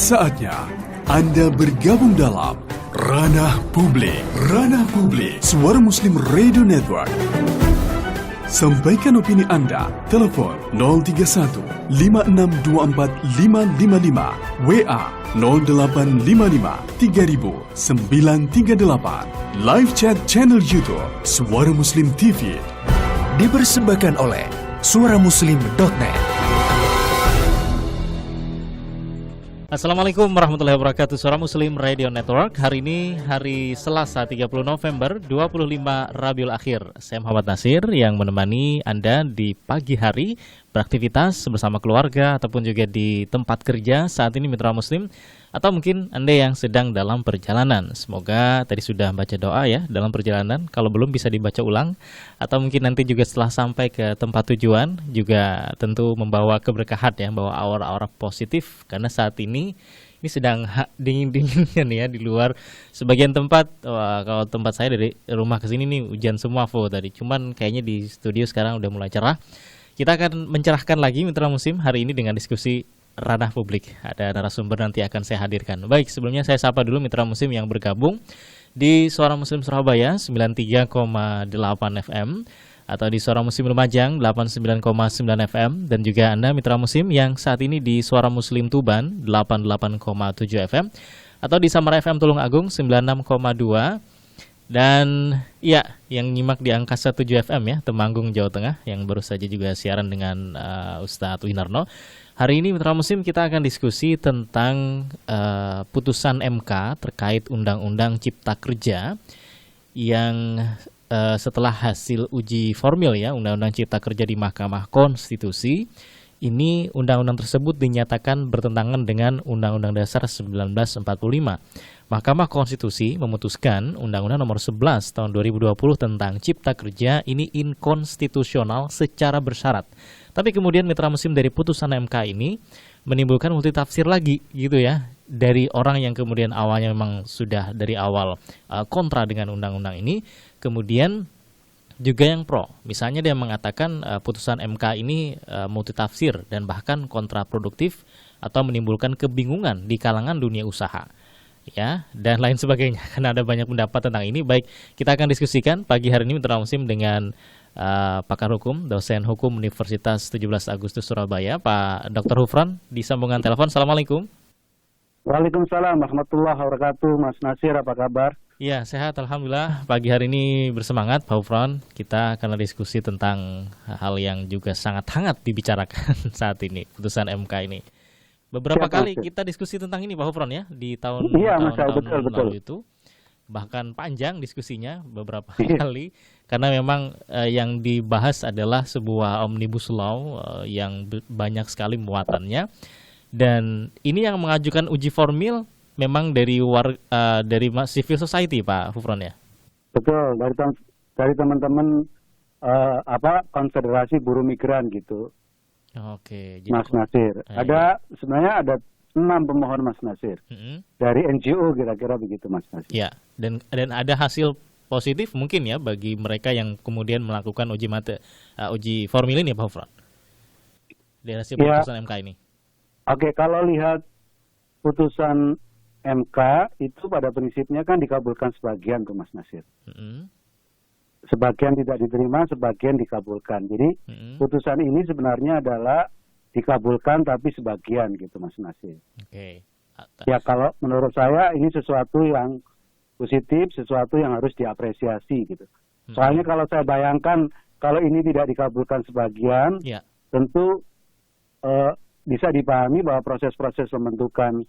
Saatnya Anda bergabung dalam Ranah Publik. Ranah Publik, Suara Muslim Radio Network. Sampaikan opini Anda. Telepon 031 5624 555, WA 0855 3000 938. Live chat channel YouTube Suara Muslim TV. Dipersembahkan oleh suaramuslim.net. Assalamualaikum warahmatullahi wabarakatuh. Suara Muslim Radio Network. Hari ini hari Selasa 30 November 25 Rabiul Akhir. Saya Muhammad Nasir yang menemani Anda di pagi hari beraktivitas bersama keluarga ataupun juga di tempat kerja saat ini mitra Muslim, atau mungkin Anda yang sedang dalam perjalanan. Semoga tadi sudah baca doa ya dalam perjalanan. Kalau belum bisa dibaca ulang, atau mungkin nanti juga setelah sampai ke tempat tujuan juga tentu membawa keberkahan ya, membawa aura-aura positif, karena saat ini sedang dingin-dinginnya nih ya di luar. Sebagian tempat, kalau tempat saya dari rumah ke sini nih hujan semua tadi. Cuman kayaknya di studio sekarang udah mulai cerah. Kita akan mencerahkan lagi mitra Muslim hari ini dengan diskusi Ranah Publik. Ada narasumber nanti akan saya hadirkan. Baik, sebelumnya saya sapa dulu mitra Muslim yang bergabung di Suara Muslim Surabaya 93,8 FM, atau di Suara Muslim Lumajang 89,9 FM, dan juga Anda mitra Muslim yang saat ini di Suara Muslim Tuban 88,7 FM, atau di Samara FM Tulung Agung 96,2. Dan ya, yang nyimak di Angkasa 7 FM ya, Temanggung, Jawa Tengah, yang baru saja juga siaran dengan Ustadz Winarno. Hari ini mitra Muslim kita akan diskusi tentang putusan MK terkait Undang-Undang Cipta Kerja yang setelah hasil uji formil ya Undang-Undang Cipta Kerja di Mahkamah Konstitusi, ini undang-undang tersebut dinyatakan bertentangan dengan Undang-Undang Dasar 1945. Mahkamah Konstitusi memutuskan Undang-Undang Nomor 11 Tahun 2020 tentang Cipta Kerja ini inkonstitusional secara bersyarat. Tapi kemudian mitra Muslim dari putusan MK ini menimbulkan multitafsir lagi gitu ya, dari orang yang kemudian awalnya memang sudah dari awal kontra dengan undang-undang ini, kemudian juga yang pro. Misalnya dia mengatakan putusan MK ini multitafsir dan bahkan kontraproduktif atau menimbulkan kebingungan di kalangan dunia usaha ya, dan lain sebagainya. Karena ada banyak pendapat tentang ini. Baik, kita akan diskusikan pagi hari ini mitra Muslim dengan pakar hukum, dosen hukum Universitas 17 Agustus Surabaya, Pak Dr. Hufran, di sambungan telepon. Assalamualaikum. Waalaikumsalam warahmatullahi wabarakatuh. Mas Nasir, apa kabar? Ya, sehat alhamdulillah. Pagi hari ini bersemangat Pak Hufran. Kita akan diskusi tentang hal yang juga sangat hangat dibicarakan saat ini, putusan MK ini. Beberapa kali kita diskusi tentang ini Pak Hufran ya, di tahun lalu itu. Bahkan panjang diskusinya beberapa kali, karena memang yang dibahas adalah sebuah omnibus law yang banyak sekali muatannya. Dan ini yang mengajukan uji formil memang dari civil society Pak Hufran ya. Betul, dari teman-teman konfederasi buruh migran gitu. Oke, Mas Nasir. Sebenarnya ada 6 pemohon Mas Nasir. Dari NGO kira-kira begitu Mas Nasir. Ya, dan ada hasil positif mungkin ya bagi mereka yang kemudian melakukan uji formil ini Pak Hufran. Dari hasil putusan MK ini. Oke, kalau lihat putusan MK itu pada prinsipnya kan dikabulkan sebagian tuh Mas Nasir. Sebagian tidak diterima, sebagian dikabulkan. Jadi putusan ini sebenarnya adalah dikabulkan tapi sebagian gitu Mas Nasir. Oke. Ya kalau menurut saya ini sesuatu yang positif, sesuatu yang harus diapresiasi gitu. Soalnya kalau saya bayangkan kalau ini tidak dikabulkan sebagian, tentu bisa dipahami bahwa proses-proses pembentukan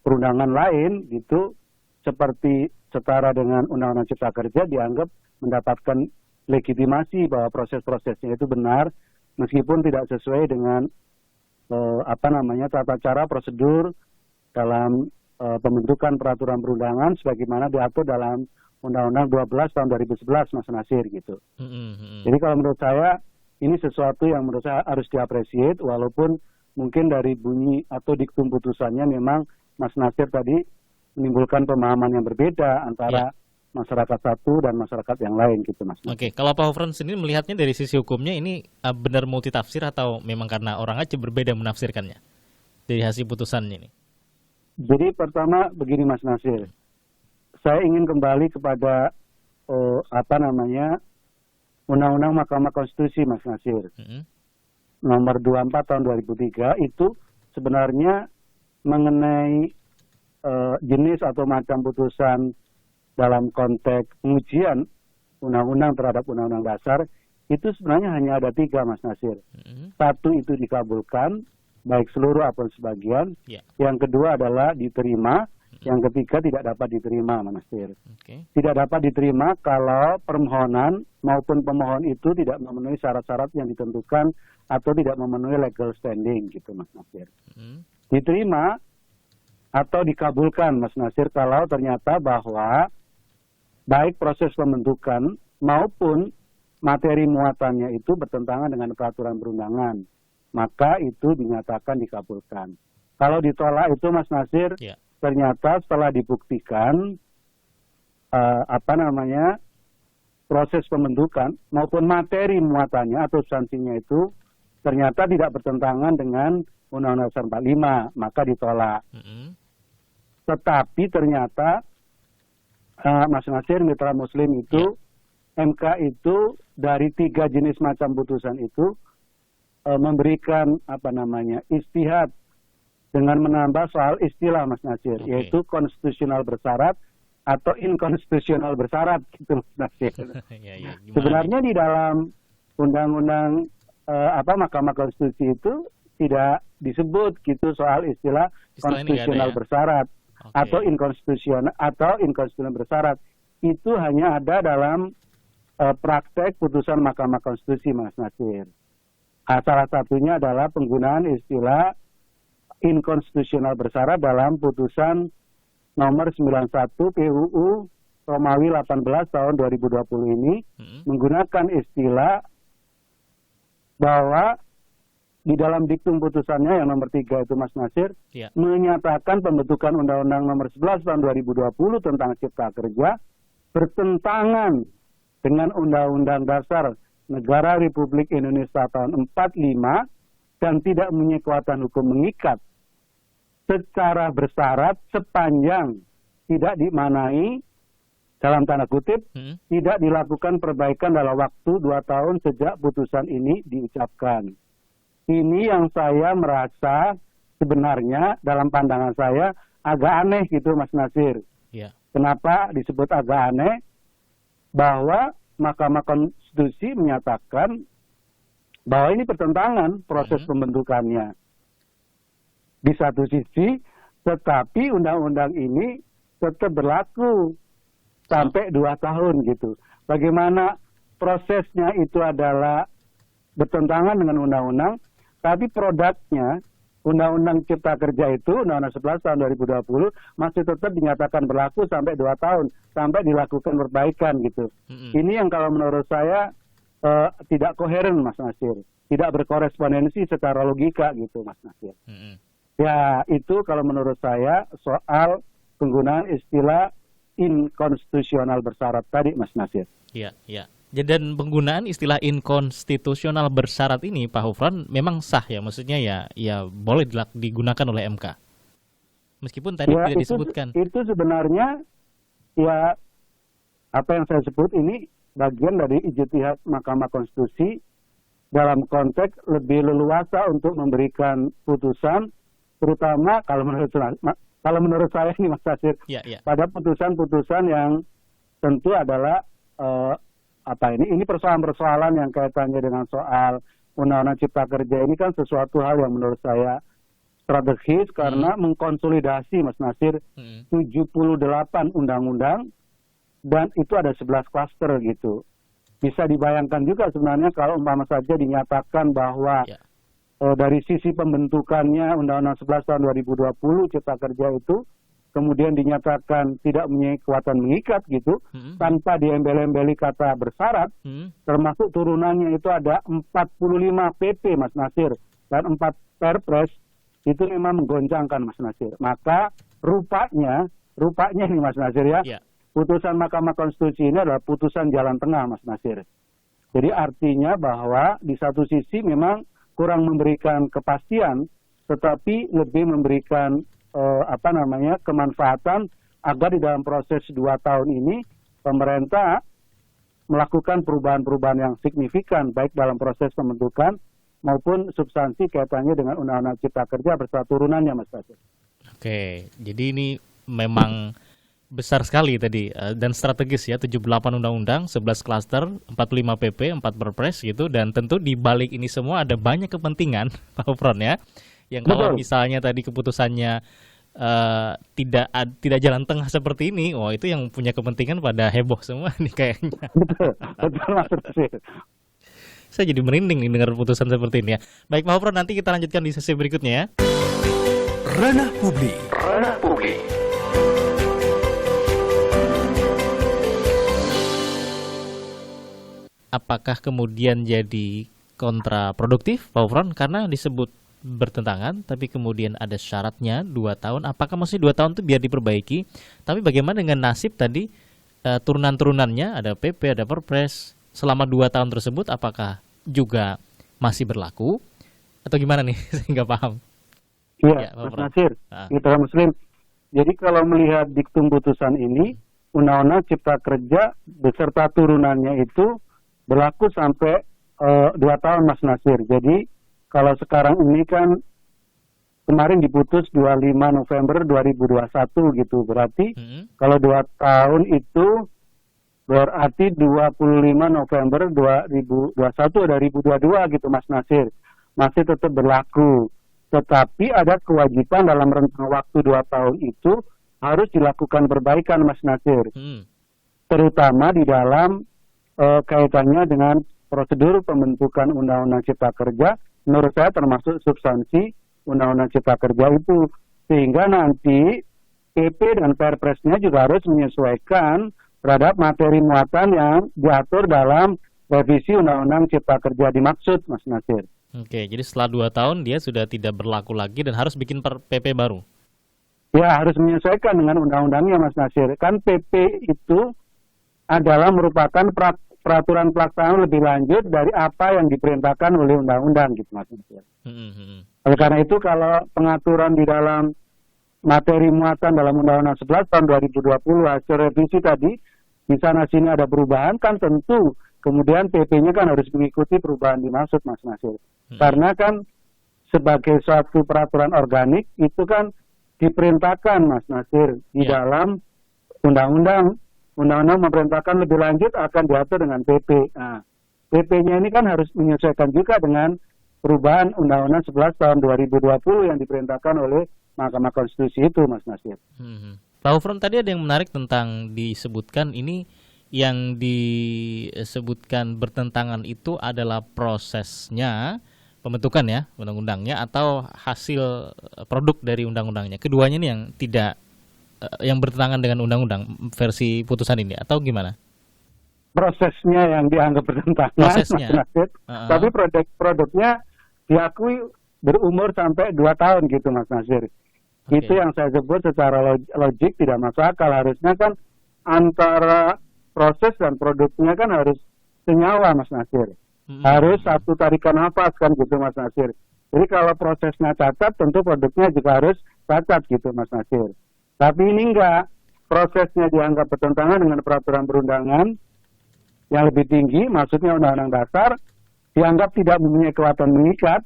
perundangan lain gitu seperti setara dengan Undang-Undang Cipta Kerja dianggap mendapatkan legitimasi bahwa proses-prosesnya itu benar meskipun tidak sesuai dengan tata cara prosedur dalam pembentukan peraturan perundangan sebagaimana diatur dalam Undang-Undang 12 tahun 2011 Mas Nasir gitu. Jadi kalau menurut saya ini sesuatu yang menurut saya harus diapresiasi walaupun mungkin dari bunyi atau diktum putusannya memang Mas Nasir tadi menimbulkan pemahaman yang berbeda antara masyarakat satu dan masyarakat yang lain gitu Mas. Oke, kalau Pak Hufran sendiri melihatnya dari sisi hukumnya ini benar multitafsir atau memang karena orang aja berbeda menafsirkannya dari hasil putusannya ini? Jadi pertama begini Mas Nasir, saya ingin kembali kepada Undang-Undang Mahkamah Konstitusi Mas Nasir. Nomor 24 tahun 2003 itu sebenarnya mengenai jenis atau macam putusan dalam konteks pengujian undang-undang terhadap undang-undang dasar itu sebenarnya hanya ada 3 Mas Nasir. Satu itu dikabulkan, baik seluruh ataupun sebagian. Yang kedua adalah diterima. Yang ketiga tidak dapat diterima Mas Nasir. Tidak dapat diterima kalau permohonan maupun pemohon itu tidak memenuhi syarat-syarat yang ditentukan atau tidak memenuhi legal standing gitu Mas Nasir. Diterima atau dikabulkan Mas Nasir kalau ternyata bahwa baik proses pembentukan maupun materi muatannya itu bertentangan dengan peraturan perundangan, maka itu dinyatakan dikabulkan. Kalau ditolak itu Mas Nasir, ternyata setelah dibuktikan proses pembentukan maupun materi muatannya atau substansinya itu ternyata tidak bertentangan dengan Undang-Undang Dasar 45, maka ditolak. Tetapi ternyata Mas Nasir, mitra Muslim itu MK itu dari 3 jenis macam putusan itu memberikan istihad dengan menambah soal istilah Mas Nasir, yaitu konstitusional bersyarat atau inkonstitusional bersyarat gitu Mas Nasir. Sebenarnya di dalam undang-undang Mahkamah Konstitusi itu tidak disebut gitu soal istilah konstitusional bersyarat atau inkonstitusional bersyarat. Itu hanya ada dalam praktek putusan Mahkamah Konstitusi Mas Nasir. Salah satunya adalah penggunaan istilah inkonstitusional bersyarat dalam putusan nomor 91 PUU Romawi 18 tahun 2020 ini menggunakan istilah bahwa di dalam diktum putusannya yang nomor 3 itu Mas Nasir menyatakan pembentukan Undang-Undang nomor 11 tahun 2020 tentang Cipta Kerja bertentangan dengan Undang-Undang Dasar Negara Republik Indonesia tahun 45 dan tidak mempunyai kekuatan hukum mengikat secara bersyarat sepanjang tidak dimanai dalam tanda kutip tidak dilakukan perbaikan dalam waktu 2 tahun sejak putusan ini diucapkan. Ini yang saya merasa sebenarnya dalam pandangan saya agak aneh gitu Mas Nasir. Kenapa disebut agak aneh? Bahwa Mahkamah Konstitusi menyatakan bahwa ini pertentangan proses pembentukannya. Di satu sisi, tetapi undang-undang ini tetap berlaku sampai 2 tahun gitu. Bagaimana prosesnya itu adalah bertentangan dengan undang-undang, tapi produknya Undang-Undang Cipta Kerja itu, Undang-Undang 11 tahun 2020, masih tetap dinyatakan berlaku sampai 2 tahun, sampai dilakukan perbaikan gitu. Ini yang kalau menurut saya tidak koheren Mas Nasir, tidak berkorespondensi secara logika gitu Mas Nasir. Ya itu kalau menurut saya soal penggunaan istilah inkonstitusional bersyarat tadi Mas Nasir. Dan penggunaan istilah inkonstitusional bersyarat ini Pak Hufran memang sah ya, maksudnya ya boleh digunakan oleh MK. Meskipun tadi tidak disebutkan. Itu sebenarnya ya apa yang saya sebut ini bagian dari ijtihad Mahkamah Konstitusi dalam konteks lebih leluasa untuk memberikan putusan, terutama kalau menurut saya ini Mas Nasir, pada putusan-putusan yang tentu adalah ini persoalan-persoalan yang kaitannya dengan soal Undang-Undang Cipta Kerja ini kan sesuatu hal yang menurut saya strategis karena mengkonsolidasi Mas Nasir 78 undang-undang dan itu ada 11 klaster gitu. Bisa dibayangkan juga sebenarnya kalau umpama saja dinyatakan bahwa dari sisi pembentukannya Undang-Undang 11 tahun 2020 Cipta Kerja itu kemudian dinyatakan tidak mempunyai kekuatan mengikat gitu, tanpa diembel-embeli kata bersyarat, termasuk turunannya itu ada 45 PP Mas Nasir dan 4 Perpres, itu memang menggoncangkan Mas Nasir. Maka rupanya ini Mas Nasir putusan Mahkamah Konstitusi ini adalah putusan jalan tengah Mas Nasir. Jadi artinya bahwa di satu sisi memang kurang memberikan kepastian, tetapi lebih memberikan kemanfaatan agar di dalam proses 2 tahun ini pemerintah melakukan perubahan-perubahan yang signifikan baik dalam proses pembentukan maupun substansi kaitannya dengan Undang-Undang Cipta Kerja beserta turunannya, Mas Nasir. Oke, jadi ini memang besar sekali tadi dan strategis ya, 78 undang-undang, 11 klaster, 45 PP, 4 perpres gitu, dan tentu di balik ini semua ada banyak kepentingan Pak Gufron ya. Yang kalau misalnya tadi keputusannya tidak jalan tengah seperti ini, itu yang punya kepentingan pada heboh semua nih kayaknya. Betul Nasir. Saya jadi merinding nih dengar putusan seperti ini ya. Baik Pak Gufron, nanti kita lanjutkan di sesi berikutnya ya. Ranah Publik. Apakah kemudian jadi kontraproduktif Pak Gufron karena disebut bertentangan, tapi kemudian ada syaratnya 2 tahun. Apakah mesti 2 tahun itu biar diperbaiki? Tapi bagaimana dengan nasib tadi turunan-turunannya, ada PP, ada Perpres, selama 2 tahun tersebut apakah juga masih berlaku? Atau gimana nih? Saya nggak paham. Iya, Mas Nasir, Mitra Muslim. Jadi kalau melihat diktum putusan ini, Undang-Undang Cipta Kerja beserta turunannya itu berlaku sampai 2 tahun, Mas Nasir. Jadi kalau sekarang ini kan kemarin diputus 25 November 2021 gitu. Berarti kalau 2 tahun itu berarti 25 November 2021 2022 gitu, Mas Nasir. Masih tetap berlaku. Tetapi ada kewajiban dalam rentang waktu 2 tahun itu harus dilakukan perbaikan, Mas Nasir. Terutama di dalam kaitannya dengan prosedur pembentukan Undang-Undang Cipta Kerja, menurut saya termasuk substansi Undang-Undang Cipta Kerja itu. Sehingga nanti PP dan Perpresnya juga harus menyesuaikan terhadap materi muatan yang diatur dalam revisi Undang-Undang Cipta Kerja dimaksud, Mas Nasir. Oke, jadi setelah 2 tahun dia sudah tidak berlaku lagi dan harus bikin PP baru? Ya, harus menyesuaikan dengan undang-undangnya, Mas Nasir. Kan PP itu adalah merupakan peraturan pelaksanaan lebih lanjut dari apa yang diperintahkan oleh undang-undang gitu, Mas Nasir. Oleh karena itu kalau pengaturan di dalam materi muatan dalam Undang-Undang 11 tahun 2020 hasil revisi tadi di sana sini ada perubahan, kan tentu kemudian PP-nya kan harus mengikuti perubahan dimaksud, Mas Nasir. Karena kan sebagai suatu peraturan organik itu kan diperintahkan, Mas Nasir, di dalam undang-undang. Undang-undang memerintahkan lebih lanjut akan diatur dengan PP. Nah, PP-nya ini kan harus menyesuaikan juga dengan perubahan Undang-Undang 11 tahun 2020 yang diperintahkan oleh Mahkamah Konstitusi itu, Mas Nasir. Pak Gufron, tadi ada yang menarik tentang disebutkan ini, yang disebutkan bertentangan itu adalah prosesnya pembentukan ya, undang-undangnya, atau hasil produk dari undang-undangnya. Keduanya ini yang tidak yang bertentangan dengan undang-undang versi putusan ini, atau gimana? Prosesnya yang dianggap bertentangan, prosesnya. Mas Nasir. Tapi produknya diakui berumur sampai 2 tahun gitu, Mas Nasir. Itu yang saya sebut secara logik tidak masuk akal. Harusnya kan antara proses dan produknya kan harus senyawa, Mas Nasir. Harus satu tarikan nafas kan gitu, Mas Nasir. Jadi kalau prosesnya cacat, tentu produknya juga harus cacat gitu, Mas Nasir. Tapi ini enggak, prosesnya dianggap bertentangan dengan peraturan perundangan yang lebih tinggi, maksudnya Undang-Undang Dasar, dianggap tidak mempunyai kekuatan mengikat,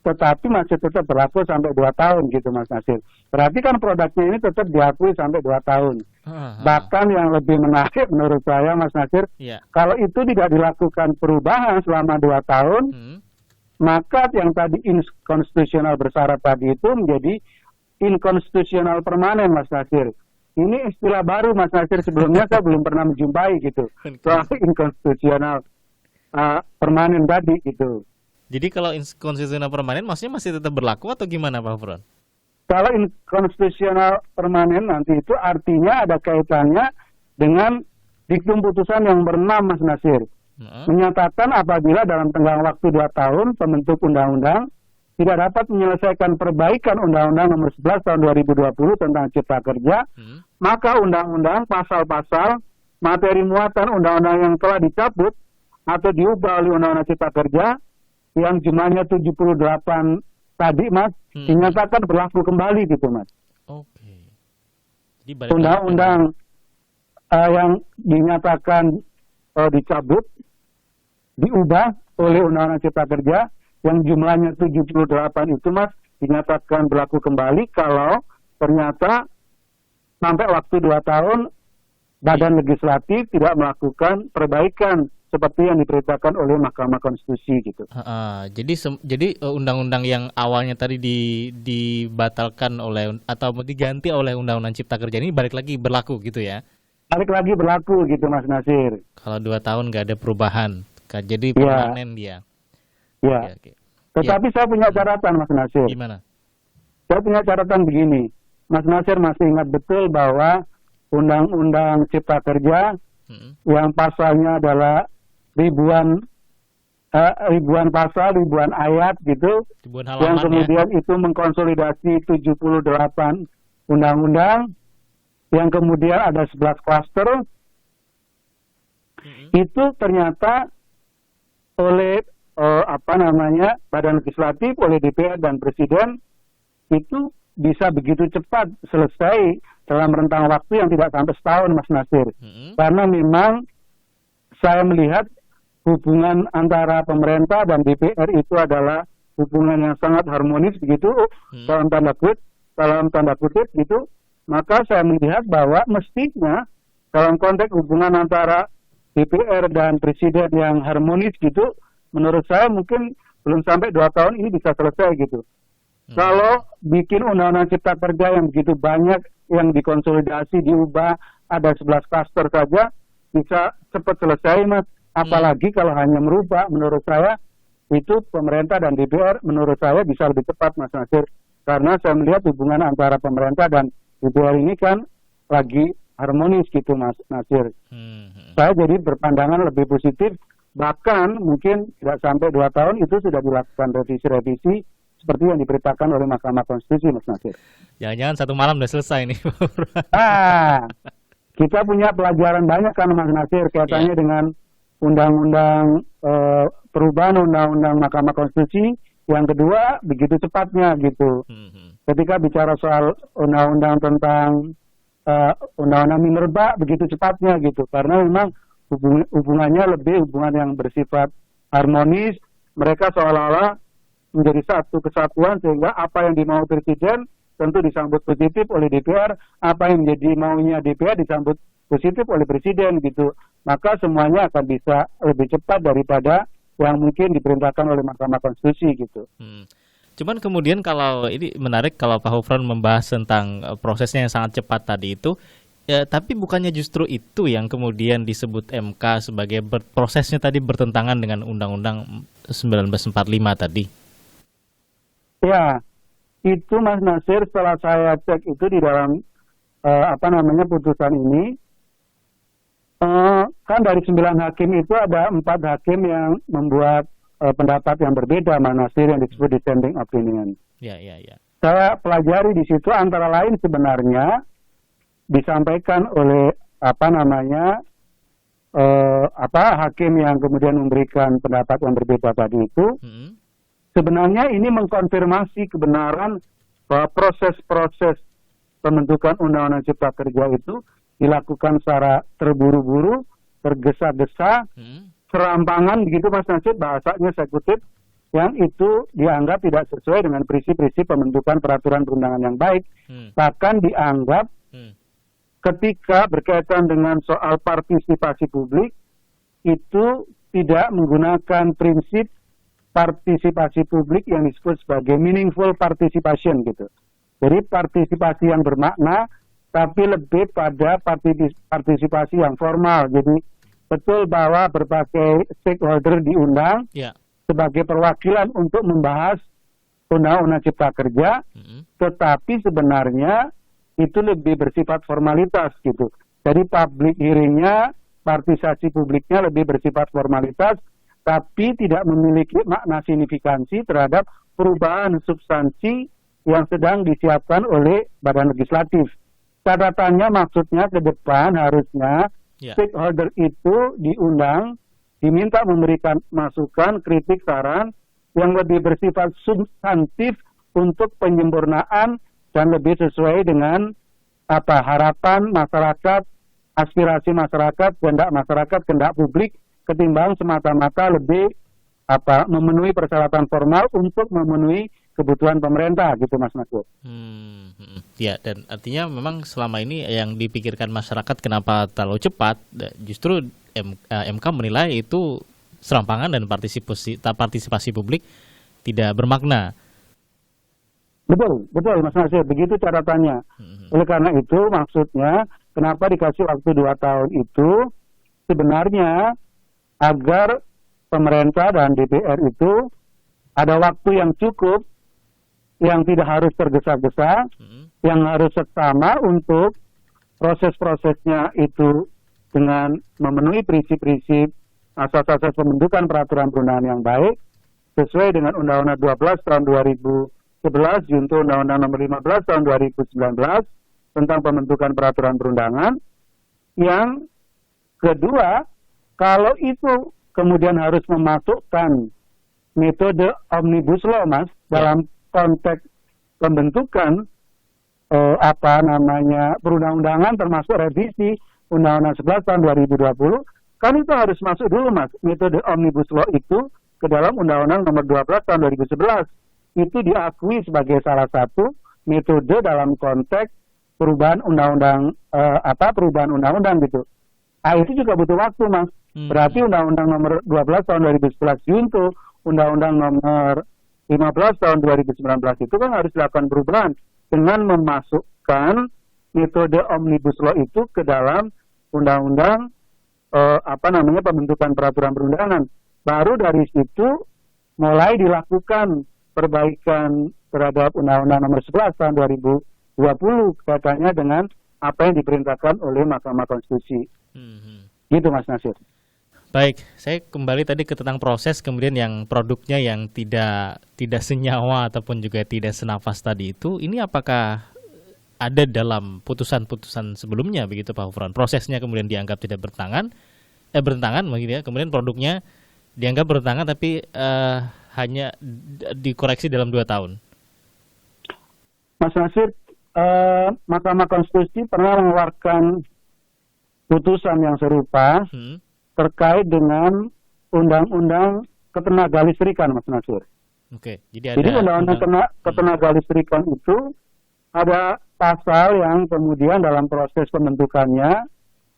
tetapi masih tetap berlaku sampai 2 tahun gitu, Mas Nasir. Berarti kan produknya ini tetap diakui sampai 2 tahun. Bahkan yang lebih menarik menurut saya, Mas Nasir, kalau itu tidak dilakukan perubahan selama 2 tahun, maka yang tadi inkonstitusional bersyarat tadi itu menjadi inkonstitusional permanen, Mas Nasir. Ini istilah baru, Mas Nasir. Sebelumnya saya belum pernah menjumpai gitu. Soal inkonstitusional permanen tadi gitu. Jadi kalau inkonstitusional permanen maksudnya masih tetap berlaku atau gimana, Pak Gufron? Kalau inkonstitusional permanen nanti itu artinya ada kaitannya dengan diktum putusan yang nomor 6, Mas Nasir. Menyatakan apabila dalam tenggang waktu 2 tahun pembentuk undang-undang tidak dapat menyelesaikan perbaikan Undang-Undang nomor 11 tahun 2020 tentang Cipta Kerja, maka undang-undang, pasal-pasal, materi muatan undang-undang yang telah dicabut atau diubah oleh Undang-Undang Cipta Kerja yang jumlahnya 78 tadi, Mas, dinyatakan berlaku kembali gitu, Mas. undang-undang yang dinyatakan dicabut, diubah oleh Undang-Undang Cipta Kerja yang jumlahnya 78 itu Mas dinyatakan berlaku kembali kalau ternyata sampai waktu 2 tahun Badan Legislatif tidak melakukan perbaikan seperti yang diperintahkan oleh Mahkamah Konstitusi gitu. Jadi undang-undang yang awalnya tadi dibatalkan oleh atau diganti oleh Undang-Undang Cipta Kerja ini balik lagi berlaku gitu ya? Balik lagi berlaku gitu Mas Nasir. Kalau 2 tahun nggak ada perubahan, jadi permanen dia. Ya. Okay. Tetapi saya punya catatan Mas Nasir. Gimana? Saya punya catatan begini. Mas Nasir masih ingat betul bahwa Undang-Undang Cipta Kerja yang pasalnya adalah ribuan pasal, ribuan ayat gitu, ribuan halaman, yang kemudian itu mengkonsolidasi 78 undang-undang, yang kemudian ada 11 klaster, itu ternyata oleh Badan Legislatif, oleh DPR dan Presiden itu bisa begitu cepat selesai dalam rentang waktu yang tidak sampai setahun, Mas Nasir. Karena memang saya melihat hubungan antara pemerintah dan DPR itu adalah hubungan yang sangat harmonis begitu, dalam tanda kutip gitu. Maka saya melihat bahwa mestinya dalam konteks hubungan antara DPR dan Presiden yang harmonis gitu, menurut saya mungkin belum sampai 2 tahun ini bisa selesai gitu. Kalau bikin Undang-Undang Cipta Kerja yang begitu banyak, yang dikonsolidasi, diubah, ada 11 klaster saja, bisa cepat selesai, Mas. Apalagi kalau hanya merubah, menurut saya, itu pemerintah dan DPR, menurut saya bisa lebih cepat, Mas Nasir. Karena saya melihat hubungan antara pemerintah dan DPR ini kan lagi harmonis gitu, Mas Nasir. Saya jadi berpandangan lebih positif, bahkan mungkin tidak sampai 2 tahun itu sudah dilakukan revisi-revisi, seperti yang diperintahkan oleh Mahkamah Konstitusi, Mas Nasir. Jangan-jangan 1 malam udah selesai nih. Kita punya pelajaran banyak kan, Mas Nasir, kaitannya dengan undang-undang perubahan undang-undang Mahkamah Konstitusi. Yang kedua, begitu cepatnya gitu. Ketika bicara soal undang-undang tentang undang-undang minerba, begitu cepatnya gitu. Karena memang hubungannya lebih hubungan yang bersifat harmonis. Mereka seolah-olah menjadi satu kesatuan, sehingga apa yang dimau Presiden tentu disambut positif oleh DPR, apa yang menjadi maunya DPR disambut positif oleh Presiden gitu. Maka semuanya akan bisa lebih cepat daripada yang mungkin diperintahkan oleh Mahkamah Konstitusi gitu. Cuman kemudian kalau ini menarik kalau Pak Hufron membahas tentang prosesnya yang sangat cepat tadi itu, tapi bukannya justru itu yang kemudian disebut MK sebagai prosesnya tadi bertentangan dengan Undang-Undang 1945 tadi? Ya, itu Mas Nasir, setelah saya cek itu di dalam putusan ini, kan dari 9 hakim itu ada 4 hakim yang membuat pendapat yang berbeda, Mas Nasir, yang disebut dissenting opinion. Ya. Saya pelajari di situ antara lain sebenarnya disampaikan oleh hakim yang kemudian memberikan pendapat yang berbeda tadi itu. Sebenarnya ini mengkonfirmasi kebenaran bahwa proses-proses pembentukan Undang-Undang Cipta Kerja itu dilakukan secara terburu-buru, tergesa-gesa, serampangan begitu Mas Nasir, bahasanya saya kutip, yang itu dianggap tidak sesuai dengan prinsip-prinsip pembentukan peraturan perundangan yang baik. Bahkan dianggap ketika berkaitan dengan soal partisipasi publik, itu tidak menggunakan prinsip partisipasi publik yang disebut sebagai meaningful participation gitu. Jadi partisipasi yang bermakna, tapi lebih pada partisipasi yang formal. Jadi betul bahwa berbagai stakeholder diundang sebagai perwakilan untuk membahas Undang-Undang Cipta Kerja, tetapi sebenarnya itu lebih bersifat formalitas gitu. Jadi public hearing-nya, partisipasi publiknya lebih bersifat formalitas, tapi tidak memiliki makna signifikansi terhadap perubahan substansi yang sedang disiapkan oleh Badan Legislatif. Catatannya maksudnya ke depan harusnya stakeholder itu diundang, diminta memberikan masukan, kritik, saran yang lebih bersifat substantif untuk penyempurnaan dan lebih sesuai dengan harapan masyarakat, aspirasi masyarakat, kehendak publik, ketimbang semata-mata lebih memenuhi persyaratan formal untuk memenuhi kebutuhan pemerintah gitu Mas Nasir. Ya, dan artinya memang selama ini yang dipikirkan masyarakat kenapa terlalu cepat, justru MK menilai itu serampangan dan partisipasi publik tidak bermakna. Betul Mas Nasir, begitu catatannya. Oleh karena itu maksudnya kenapa dikasih waktu 2 tahun itu sebenarnya agar pemerintah dan DPR itu ada waktu yang cukup, yang tidak harus tergesa-gesa, yang harus seksama untuk proses-prosesnya itu dengan memenuhi prinsip-prinsip asas-asas pembentukan peraturan perundangan yang baik sesuai dengan Undang-Undang 12 tahun 2011 junto Undang-Undang nomor 15 tahun 2019 tentang pembentukan peraturan perundangan. Yang kedua, kalau itu kemudian harus memasukkan metode omnibus law, Mas, dalam konteks pembentukan perundang-undangan termasuk revisi Undang-Undang 11 tahun 2020, kan itu harus masuk dulu, Mas, metode omnibus law itu ke dalam Undang-Undang nomor 12 tahun 2011. Itu diakui sebagai salah satu metode dalam konteks perubahan undang-undang perubahan undang-undang gitu. Itu juga butuh waktu, Mas. Berarti Undang-Undang nomor 12 tahun 2011 junto Undang-Undang nomor 15 tahun 2019 itu kan harus dilakukan perubahan dengan memasukkan metode omnibus law itu ke dalam Undang-Undang pembentukan peraturan perundangan. Baru dari situ mulai dilakukan perbaikan terhadap Undang-Undang nomor 11 tahun 2020 kaitannya dengan apa yang diperintahkan oleh Mahkamah Konstitusi. Gitu Mas Nasir. Baik, saya kembali tadi ke tentang proses, kemudian yang produknya yang tidak senyawa ataupun juga tidak senafas tadi itu, ini apakah ada dalam putusan-putusan sebelumnya begitu Pak Ghufran? Prosesnya kemudian dianggap tidak bertentangan begitu ya, kemudian produknya dianggap bertentangan tapi hanya dikoreksi dalam 2 tahun. Mas Nasir, Mahkamah Konstitusi pernah mengeluarkan putusan yang serupa terkait dengan Undang-Undang Ketenagalistrikan, Mas Nasir. Oke, jadi Undang-Undang Ketenagalistrikan itu ada pasal yang kemudian dalam proses pembentukannya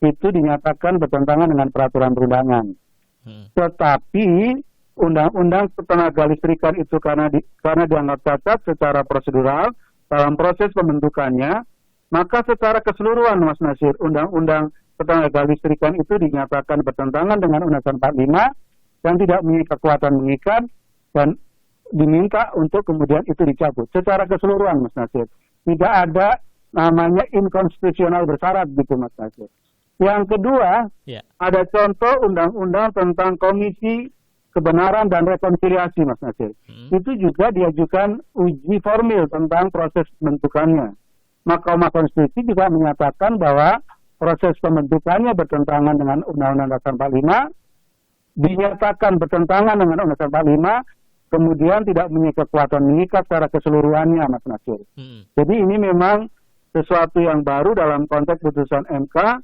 itu dinyatakan bertentangan dengan peraturan perundangan. Tetapi Undang-Undang Ketenagalistrikan itu karena dianggap cacat secara prosedural dalam proses pembentukannya, maka secara keseluruhan, Mas Nasir, Undang-Undang Ketenagalistrikan itu dinyatakan bertentangan dengan Undang-Undang 45 yang tidak memiliki kekuatan mengikat dan diminta untuk kemudian itu dicabut. Secara keseluruhan, Mas Nasir. Tidak ada namanya inkonstitusional bersyarat gitu, Mas Nasir. Yang kedua, ada contoh undang-undang tentang Komisi Kebenaran dan Rekonsiliasi, Mas Nasir. Itu juga diajukan uji formil tentang proses pembentukannya. Mahkamah Konstitusi juga menyatakan bahwa proses pembentukannya bertentangan dengan Undang-Undang Dasar 45, dinyatakan bertentangan dengan Undang-Undang Dasar 45, kemudian tidak memiliki kekuatan mengikat secara keseluruhannya, Mas Nasir. Jadi ini memang sesuatu yang baru dalam konteks putusan MK.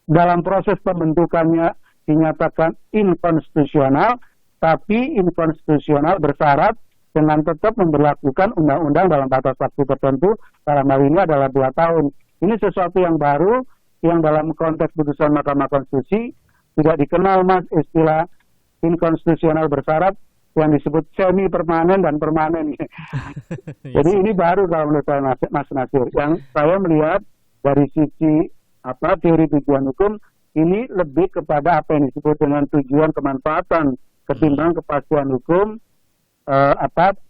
Dalam proses pembentukannya dinyatakan inkonstitusional, tapi inkonstitusional bersyarat dengan tetap memberlakukan undang-undang dalam batas waktu tertentu, dalam hal ini adalah 2 tahun. Ini sesuatu yang baru, yang dalam konteks putusan Mahkamah Konstitusi tidak dikenal, Mas, istilah inkonstitusional bersyarat yang disebut semi permanen dan permanen. Jadi ini baru kalau menurut saya, Mas Nasir. Yang saya melihat dari sisi teori tujuan hukum, ini lebih kepada apa yang disebut dengan tujuan kemanfaatan ketimbang kepastian hukum,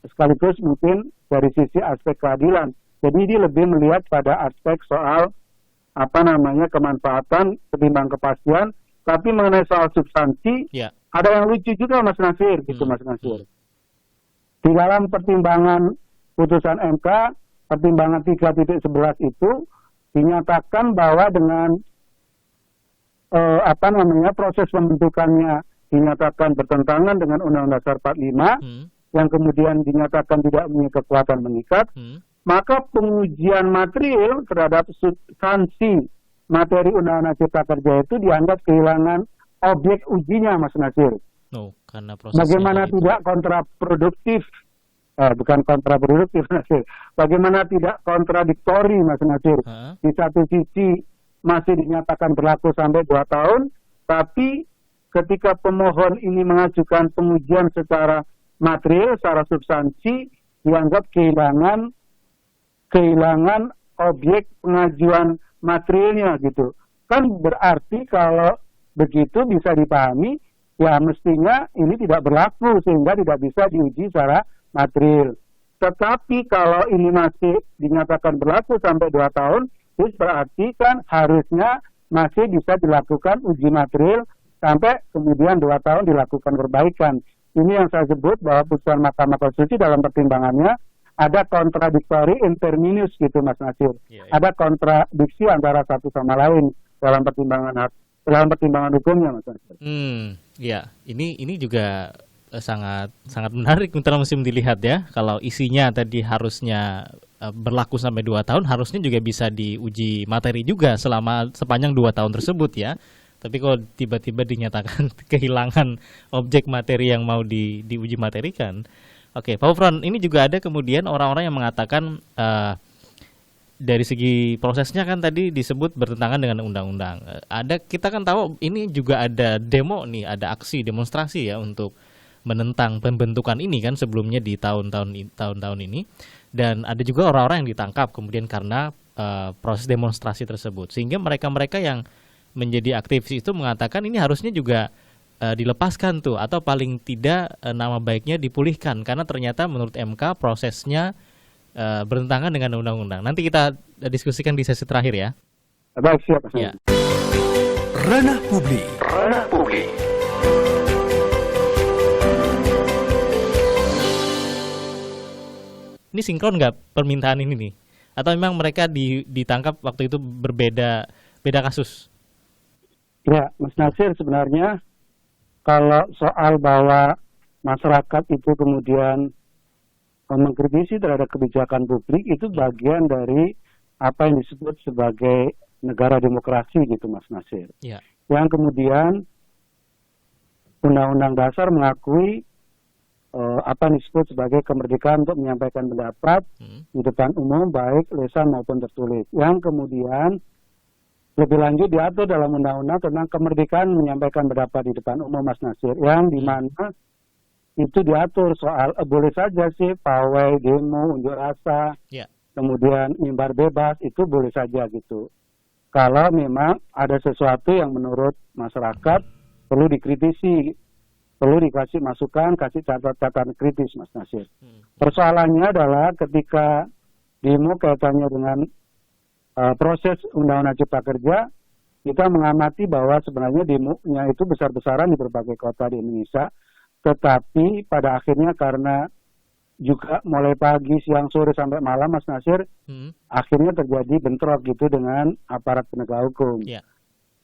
sekaligus mungkin dari sisi aspek keadilan. Jadi ini lebih melihat pada aspek soal kemanfaatan ketimbang kepastian. Tapi mengenai soal substansi, ada yang lucu juga, Mas Nasir, gitu Mas Nasir. Di dalam pertimbangan putusan MK, pertimbangan 3.11 itu dinyatakan bahwa dengan proses pembentukannya dinyatakan bertentangan dengan Undang-Undang Dasar 45, yang kemudian dinyatakan tidak memiliki kekuatan mengikat, maka pengujian material terhadap substansi materi Undang-Undang Cipta Kerja itu dianggap kehilangan objek ujinya, Mas Nasir. Karena prosesnya bagaimana tidak kontraproduktif, bukan kontraproduktif, Nasir. Bagaimana tidak kontradiktori, Mas Nasir. Di satu sisi masih dinyatakan berlaku sampai 2 tahun, tapi ketika pemohon ini mengajukan pengujian secara material, secara substansi, dianggap kehilangan objek pengajuan materialnya gitu. Kan berarti kalau begitu bisa dipahami, ya mestinya ini tidak berlaku sehingga tidak bisa diuji secara material. Tetapi kalau ini masih dinyatakan berlaku sampai 2 tahun, itu berarti kan harusnya masih bisa dilakukan uji material sampai kemudian 2 tahun dilakukan perbaikan. Ini yang saya sebut bahwa putusan Mahkamah Konstitusi dalam pertimbangannya ada kontradiktori interminus gitu, Mas Nasir. Ada kontradiksi antara satu sama lain dalam pertimbangan hukumnya, Mas Nasir. Ya, ini juga sangat menarik untuk musim dilihat ya. Kalau isinya tadi harusnya berlaku sampai 2 tahun, harusnya juga bisa diuji materi juga sepanjang 2 tahun tersebut ya. Tapi kalau tiba-tiba dinyatakan kehilangan objek materi yang mau diuji materikan. Oke, Pak Ufron, ini juga ada kemudian orang-orang yang mengatakan dari segi prosesnya kan tadi disebut bertentangan dengan undang-undang. Kita kan tahu ini juga ada demo nih, ada aksi demonstrasi ya untuk menentang pembentukan ini kan sebelumnya di tahun-tahun ini. Dan ada juga orang-orang yang ditangkap kemudian karena proses demonstrasi tersebut. Sehingga mereka-mereka yang menjadi aktivis itu mengatakan ini harusnya juga dilepaskan tuh, atau paling tidak nama baiknya dipulihkan karena ternyata menurut MK prosesnya bertentangan dengan undang-undang. Nanti kita diskusikan di sesi terakhir ya. Baik, siap. Ya. Ranah Publik. Ini sinkron nggak permintaan ini nih? Atau memang mereka ditangkap waktu itu beda kasus? Ya, Mas Nasir, sebenarnya kalau soal bahwa masyarakat itu kemudian mengkritisi terhadap kebijakan publik itu bagian dari apa yang disebut sebagai negara demokrasi gitu, Mas Nasir. Ya. Yang kemudian Undang-Undang Dasar mengakui apa yang disebut sebagai kemerdekaan untuk menyampaikan pendapat di depan umum baik lisan maupun tertulis. Yang kemudian lebih lanjut diatur dalam undang-undang tentang kemerdekaan menyampaikan pendapat di depan umum, Mas Nasir, yang di mana itu diatur soal boleh saja sih pawai, demo, unjuk rasa, kemudian mimbar bebas, itu boleh saja gitu. Kalau memang ada sesuatu yang menurut masyarakat perlu dikritisi, perlu dikasih masukan, kasih catatan kritis, Mas Nasir. Persoalannya adalah ketika demo kaitannya dengan proses Undang-Undang Cipta Kerja, kita mengamati bahwa sebenarnya demonya itu besar-besaran di berbagai kota di Indonesia, tetapi pada akhirnya karena juga mulai pagi, siang, sore sampai malam, Mas Nasir, akhirnya terjadi bentrok gitu dengan aparat penegak hukum.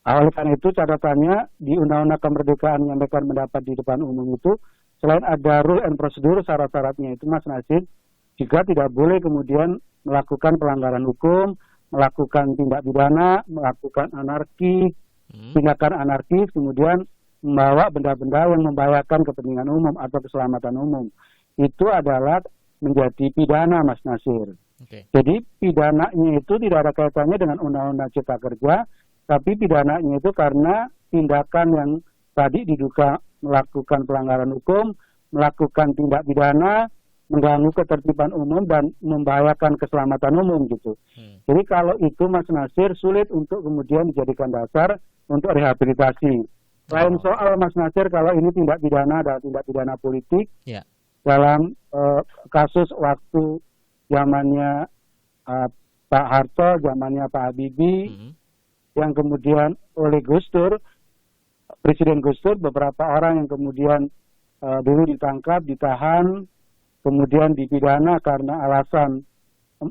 Oleh karena itu catatannya di Undang-Undang Kemerdekaan menyampaikan pendapat di depan umum itu, selain ada rule and prosedur, syarat-syaratnya itu, Mas Nasir, juga tidak boleh kemudian melakukan pelanggaran hukum, melakukan tindak pidana, melakukan anarki, tindakan anarkis, kemudian membawa benda-benda yang membahayakan kepentingan umum atau keselamatan umum. Itu adalah menjadi pidana, Mas Nasir. Jadi pidananya itu tidak ada kaitannya dengan Undang-Undang Cipta Kerja, tapi pidananya itu karena tindakan yang tadi diduga melakukan pelanggaran hukum, melakukan tindak pidana, mengganggu ketertiban umum dan membahayakan keselamatan umum gitu. Jadi kalau itu, Mas Nasir, sulit untuk kemudian dijadikan dasar untuk rehabilitasi. Lain soal, Mas Nasir, kalau ini tindak pidana adalah tindak pidana politik dalam kasus waktu zamannya Pak Harto, zamannya Pak Habibie, yang kemudian oleh Gus Dur, Presiden Gus Dur, beberapa orang yang kemudian dulu ditangkap, ditahan, kemudian dipidana karena alasan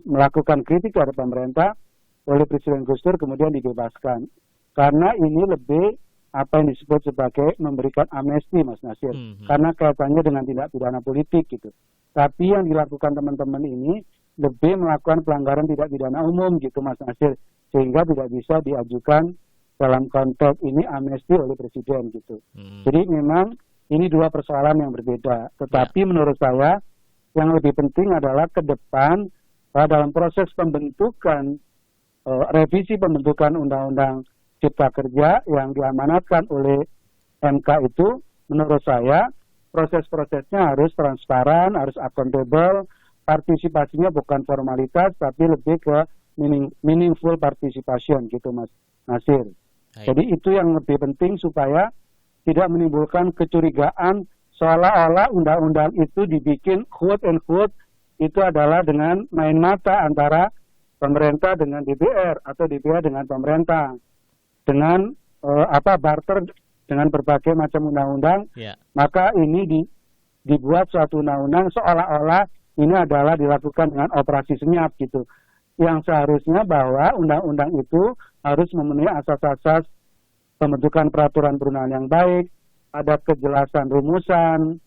melakukan kritik terhadap pemerintah oleh Presiden Gus Dur, kemudian dibebaskan. Karena ini lebih apa yang disebut sebagai memberikan amnesti, Mas Nasir. Karena kaitannya dengan tindak pidana politik gitu. Tapi yang dilakukan teman-teman ini lebih melakukan pelanggaran tidak pidana umum gitu Mas Nasir, sehingga tidak bisa diajukan dalam konteks ini amnesti oleh presiden gitu. Jadi memang ini dua persoalan yang berbeda. Tetapi menurut saya yang lebih penting adalah ke depan dalam proses pembentukan revisi pembentukan Undang-Undang Cipta Kerja yang diamanatkan oleh MK itu, menurut saya proses-prosesnya harus transparan, harus accountable, partisipasinya bukan formalitas tapi lebih ke meaningful participation gitu Mas Nasir. Jadi itu yang lebih penting supaya tidak menimbulkan kecurigaan seolah-olah undang-undang itu dibikin quote and quote itu adalah dengan main mata antara pemerintah dengan DPR atau DPR dengan pemerintah dengan barter dengan berbagai macam undang-undang. Maka ini dibuat suatu undang-undang seolah-olah ini adalah dilakukan dengan operasi senyap gitu. Yang seharusnya bahwa undang-undang itu harus memenuhi asas-asas pembentukan peraturan perundangan yang baik, ada kejelasan rumusan,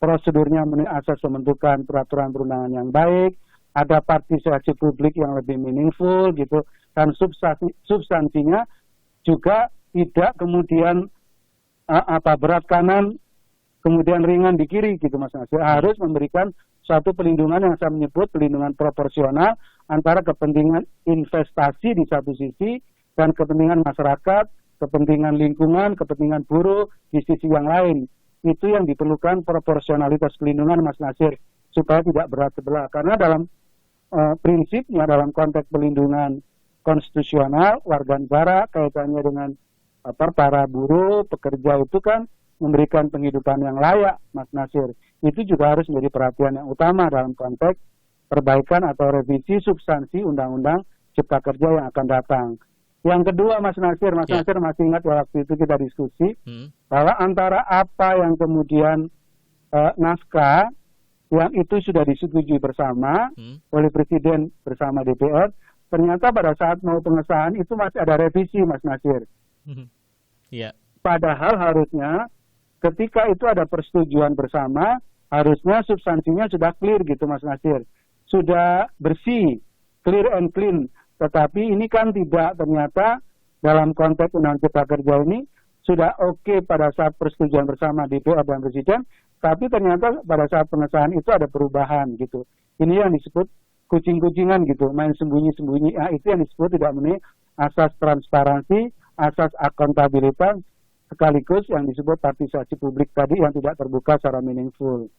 prosedurnya memenuhi asas pembentukan peraturan perundangan yang baik, ada partisipasi publik yang lebih meaningful gitu, dan substansinya juga tidak kemudian berat kanan kemudian ringan di kiri gitu Mas Nasir. Harus memberikan suatu pelindungan yang saya menyebut pelindungan proporsional antara kepentingan investasi di satu sisi dan kepentingan masyarakat, kepentingan lingkungan, kepentingan buruh di sisi yang lain. Itu yang diperlukan proporsionalitas pelindungan Mas Nasir supaya tidak berat sebelah. Karena dalam prinsipnya dalam konteks pelindungan konstitusional warga negara kaitannya dengan para buruh, pekerja itu kan memberikan penghidupan yang layak Mas Nasir. Itu juga harus menjadi perhatian yang utama dalam konteks perbaikan atau revisi substansi Undang-Undang Cipta Kerja yang akan datang. Yang kedua Mas Nasir Nasir masih ingat waktu itu kita diskusi bahwa antara apa yang kemudian naskah yang itu sudah disetujui bersama oleh Presiden bersama DPR, ternyata pada saat mau pengesahan itu masih ada revisi Mas Nasir. Padahal harusnya ketika itu ada persetujuan bersama, harusnya substansinya sudah clear gitu Mas Nasir. Sudah bersih, clear and clean. Tetapi ini kan tidak, ternyata dalam konteks Undang-Undang Cipta Kerja ini sudah oke pada saat persetujuan bersama DPR dan Presiden, tapi ternyata pada saat pengesahan itu ada perubahan gitu. Ini yang disebut kucing-kucingan gitu, main sembunyi-sembunyi. Itu yang disebut tidak memenuhi asas transparansi, asas akuntabilitas, sekaligus yang disebut partisipasi publik tadi yang tidak terbuka secara meaningful.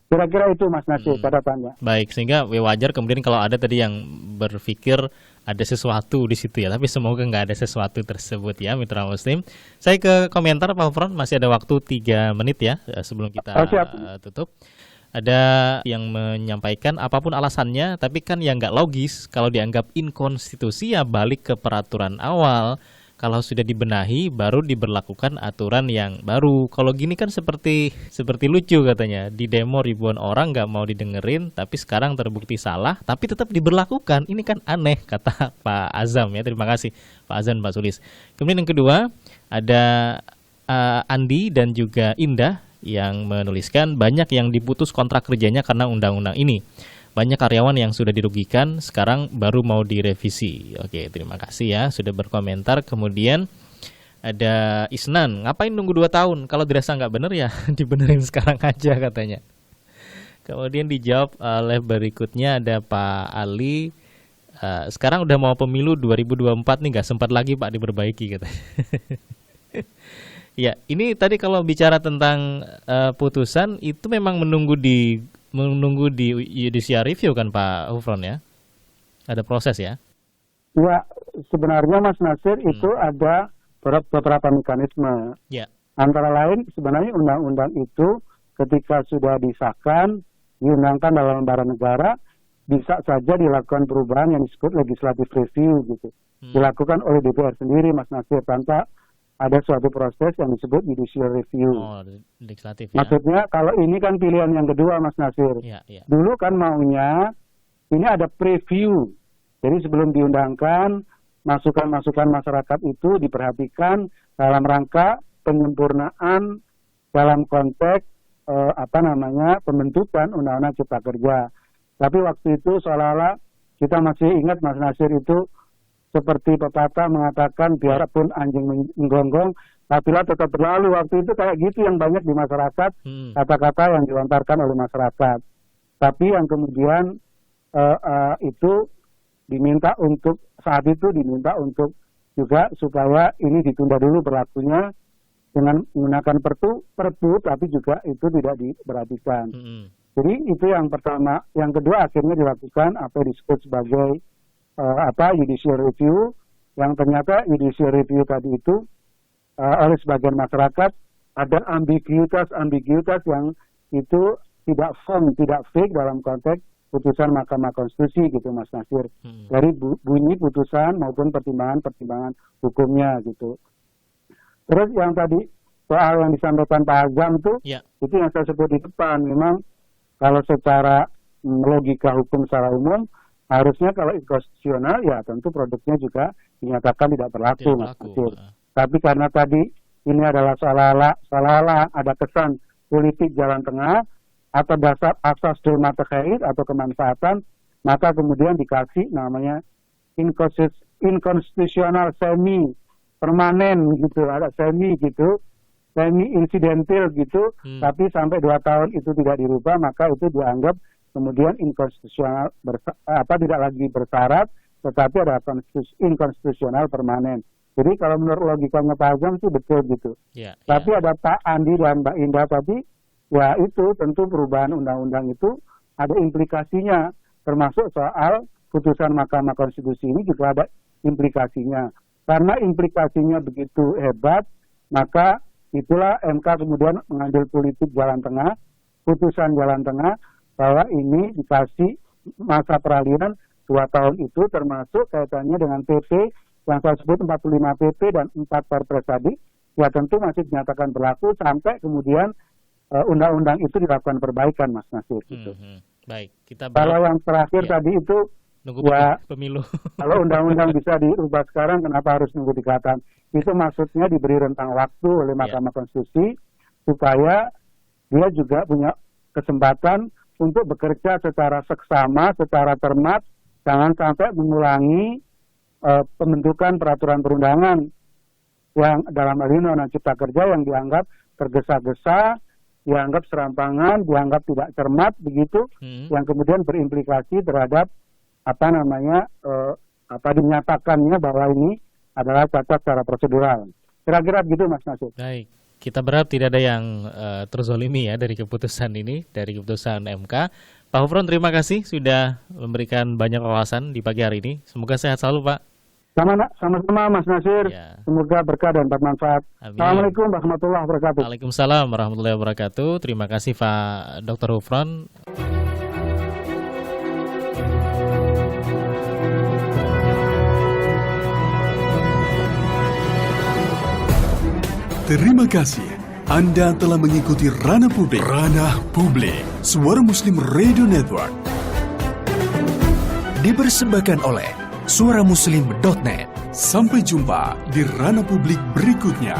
Kira-kira itu Mas Nasir catatannya. Baik, sehingga wajar kemudian kalau ada tadi yang berpikir ada sesuatu di situ ya, tapi semoga nggak ada sesuatu tersebut ya Mitra Muslim. Saya ke komentar Pak Gufron, masih ada waktu 3 menit ya sebelum kita tutup. Ada yang menyampaikan apapun alasannya, tapi kan yang nggak logis kalau dianggap inkonstitusi ya balik ke peraturan awal. Kalau sudah dibenahi, baru diberlakukan aturan yang baru. Kalau gini kan seperti lucu katanya. Di demo ribuan orang nggak mau didengerin, tapi sekarang terbukti salah, tapi tetap diberlakukan. Ini kan aneh, kata Pak Azam ya. Terima kasih Pak Azam, Pak Sulis. Kemudian yang kedua, ada Andi dan juga Indah yang menuliskan banyak yang diputus kontrak kerjanya karena undang-undang ini. Banyak karyawan yang sudah dirugikan, sekarang baru mau direvisi. Oke, terima kasih ya sudah berkomentar. Kemudian ada Isnan, ngapain nunggu 2 tahun? Kalau dirasa nggak bener ya dibenerin sekarang aja katanya. Kemudian dijawab oleh berikutnya ada Pak Ali. Sekarang udah mau pemilu 2024 nih, nggak sempat lagi Pak diperbaiki katanya. Ya, ini tadi kalau bicara tentang putusan itu memang menunggu di judicial review kan Pak Gufron ya? Ada proses ya? Ya, sebenarnya Mas Nasir itu ada beberapa mekanisme. Antara lain sebenarnya undang-undang itu ketika sudah disahkan, diundangkan dalam lembaran negara, bisa saja dilakukan perubahan yang disebut legislative review gitu. Dilakukan oleh DPR sendiri Mas Nasir tanpa ada suatu proses yang disebut judicial review. Legislatif ya. Maksudnya kalau ini kan pilihan yang kedua Mas Nasir. Dulu kan maunya ini ada preview. Jadi sebelum diundangkan, masukan-masukan masyarakat itu diperhatikan dalam rangka penyempurnaan dalam konteks pembentukan Undang-Undang Cipta Kerja. Tapi waktu itu seolah-olah kita masih ingat Mas Nasir itu seperti pepatah mengatakan biarpun anjing menggonggong, tapilah tetap berlalu. Waktu itu kayak gitu yang banyak di masyarakat, kata-kata yang dilontarkan oleh masyarakat. Tapi yang kemudian itu diminta untuk, saat itu diminta untuk juga supaya ini ditunda dulu berlakunya dengan menggunakan perpu, tapi juga itu tidak diperhatikan. Jadi itu yang pertama. Yang kedua akhirnya dilakukan apa yang disebut sebagai judicial review, yang ternyata judicial review tadi itu oleh sebagian masyarakat ada ambiguitas yang itu tidak firm, tidak fake dalam konteks putusan Mahkamah Konstitusi gitu Mas Nasir. Dari bunyi putusan maupun pertimbangan hukumnya gitu. Terus yang tadi soal yang disampaikan Pak Azam tuh, itu yang saya sebut di depan, memang kalau secara logika hukum secara umum, harusnya kalau inkonstitusional, ya tentu produknya juga dinyatakan tidak berlaku. Tapi karena tadi ini adalah seolah-olah ada kesan politik jalan tengah, atau dasar asas dulma terkait atau kemanfaatan, maka kemudian dikasih namanya inkonstitusional semi permanen gitu, ada semi gitu, semi insidental gitu, tapi sampai 2 tahun itu tidak dirubah, maka itu dianggap kemudian inkonstitusional, tidak lagi bersyarat, tetapi ada inkonstitusional permanen. Jadi kalau menurut logikanya Pak Azam itu betul gitu. Tapi ada Pak Andi dan Mbak Indah tadi, ya itu tentu perubahan undang-undang itu ada implikasinya, termasuk soal putusan Mahkamah Konstitusi ini juga ada implikasinya. Karena implikasinya begitu hebat, maka itulah MK kemudian mengambil politik jalan tengah, putusan jalan tengah, bahwa ini dikasih masa peralihan 2 tahun itu, termasuk kaitannya dengan PP yang saya sebut 45 PP dan 4 Perpres tadi, ya tentu masih dinyatakan berlaku sampai kemudian undang-undang itu dilakukan perbaikan, Mas Nasir. Gitu. Baik, kalau yang terakhir tadi itu, ya pemilu. Kalau undang-undang bisa diubah sekarang, kenapa harus nunggu 3 tahun? Itu maksudnya diberi rentang waktu oleh Mahkamah Konstitusi supaya dia juga punya kesempatan untuk bekerja secara seksama, secara cermat, jangan sampai mengulangi pembentukan peraturan perundangan yang dalam hal ini Undang-Undang Cipta Kerja yang dianggap tergesa-gesa, dianggap serampangan, dianggap tidak cermat begitu, yang kemudian berimplikasi terhadap dinyatakannya bahwa ini adalah cacat secara prosedural. Kira-kira begitu Mas Nasir. Baik, kita berharap tidak ada yang terzolimi ya dari keputusan ini, dari keputusan MK. Pak Hufron, terima kasih sudah memberikan banyak wawasan di pagi hari ini. Semoga sehat selalu Pak. Sama-sama Mas Nasir, semoga berkah dan bermanfaat. Amin. Assalamualaikum warahmatullahi wabarakatuh. Waalaikumsalam warahmatullahi wabarakatuh. Terima kasih Pak Dr. Hufron. Terima kasih. Anda telah mengikuti Ranah Publik. Ranah Publik, Suara Muslim Radio Network. Dipersembahkan oleh suaramuslim.net. Sampai jumpa di Ranah Publik berikutnya.